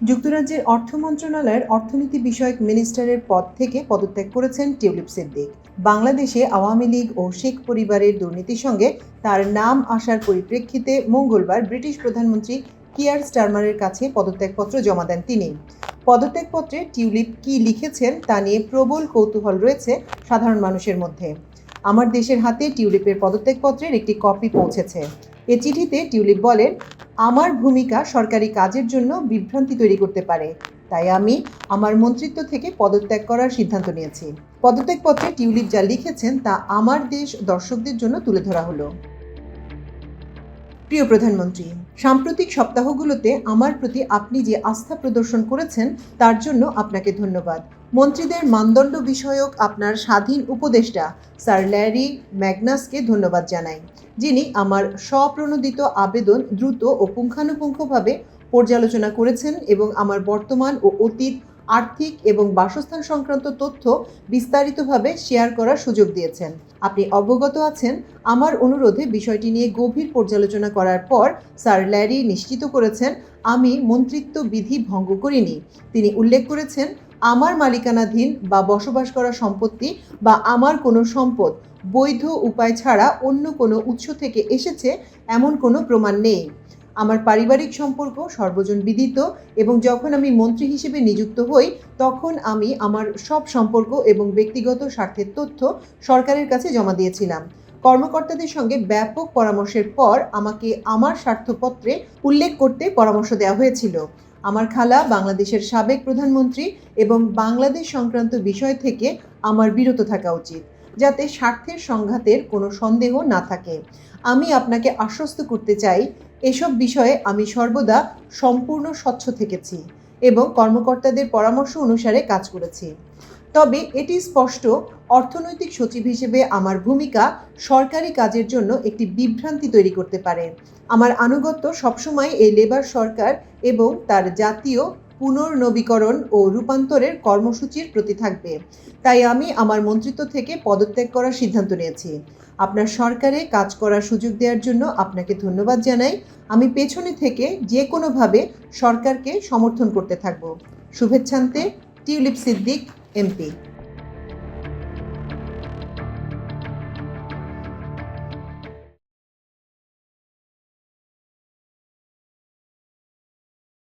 যুক্তরাজ্যের অর্থ মন্ত্রণালয়ের অর্থনীতি বিষয়ক মিনিস্টারের পদ থেকে পদত্যাগ করেছেন টিউলিপ সিদ্দিক। বাংলাদেশে আওয়ামী লীগ ও শেখ পরিবারের দুর্নীতির সঙ্গে তার নাম আসার পরিপ্রেক্ষিতে মঙ্গলবার ব্রিটিশ প্রধানমন্ত্রী কিয়ার স্টারমারের কাছে পদত্যাগপত্র জমা দেন তিনি। পদত্যাগপত্রে টিউলিপ কি লিখেছেন তা নিয়ে প্রবল কৌতূহল রয়েছে সাধারণ মানুষের মধ্যে। আমার দেশের হাতে টিউলিপের পদত্যাগপত্রের একটি কপি পৌঁছেছে। এ চিঠিতে টিউলিপ বলেন, আমার ভূমিকা সরকারি কাজের জন্য বিভ্রান্তি তৈরি করতে পারে, তাই আমি আমার মন্ত্রিত্ব থেকে পদত্যাগ করার সিদ্ধান্ত নিয়েছি। পদত্যাগপত্রে টিউলিপ যা লিখেছেন তা আমার দেশ দর্শকদের জন্য তুলে ধরা হলো। প্রিয় প্রধানমন্ত্রী, সাম্প্রতিক সপ্তাহগুলোতে আমার প্রতি আপনি যে আস্থা প্রদর্শন করেছেন তার জন্য আপনাকে ধন্যবাদ। মন্ত্রীদের মানদণ্ড বিষয়ক আপনার স্বাধীন উপদেষ্টা স্যার ল্যারি ম্যাগনাসকে ধন্যবাদ জানাই, যিনি আমার স্বপ্রণোদিত আবেদন দ্রুত ও পুঙ্খানুপুঙ্খভাবে পর্যালোচনা করেছেন এবং আমার বর্তমান ও অতীত আর্থিক এবং বাসস্থান সংক্রান্ত তথ্য বিস্তারিতভাবে শেয়ার করার সুযোগ দিয়েছেন। আপনি অবগত আছেন, আমার অনুরোধে বিষয়টি নিয়ে গভীর পর্যালোচনা করার পর স্যার ল্যারি নিশ্চিত করেছেন আমি মন্ত্রিত্ব বিধি ভঙ্গ করিনি। তিনি উল্লেখ করেছেন, আমার মালিকানাধীন বা বসবাস করা সম্পত্তি বা আমার কোনো সম্পদ বৈধ উপায় ছাড়া অন্য কোনো উৎস থেকে এসেছে এমন কোনো প্রমাণ নেই। আমার পারিবারিক সম্পর্ক সর্বজন বিদিত এবং যখন আমি মন্ত্রী হিসেবে নিযুক্ত হই তখন আমি আমার সব সম্পর্ক এবং ব্যক্তিগত স্বার্থের তথ্য সরকারের কাছে জমা দিয়েছিলাম। কর্মকর্তাদের সঙ্গে ব্যাপক পরামর্শের পর আমাকে আমার স্বার্থপত্রে উল্লেখ করতে পরামর্শ দেওয়া হয়েছিল। আমার খালা বাংলাদেশের সাবেক প্রধানমন্ত্রী এবং বাংলাদেশ সংক্রান্ত বিষয় থেকে আমার বিরত থাকা উচিত, যাতে স্বার্থের সংঘাতের কোনো সন্দেহ না থাকে। আমি আপনাকে আশ্বস্ত করতে চাই, এসব বিষয়ে আমি সর্বদা সম্পূর্ণ স্বচ্ছ থেকেছি এবং কর্মকর্তাদের পরামর্শ অনুসারে কাজ করেছি। তবে এটি স্পষ্ট, অর্থনৈতিক সচিব হিসেবে আমার ভূমিকা সরকারি কাজের জন্য একটি বিভ্রান্তি তৈরি করতে পারে। আমার আনুগত্য সবসময় এই লেবার সরকার এবং তার জাতীয় পুনর্নবীকরণ ও রূপান্তরের কর্মসূচির প্রতি থাকবে। তাই আমি আমার মন্ত্রিত্ব থেকে পদত্যাগ করার সিদ্ধান্ত নিয়েছি। আপনার সরকারে কাজ করার সুযোগ দেওয়ার জন্য আপনাকে ধন্যবাদ জানাই। আমি পেছনে থেকে যে কোনোভাবে সরকারকে সমর্থন করতে থাকব। শুভেচ্ছান্তে, টিউলিপ সিদ্দিক, এমপি।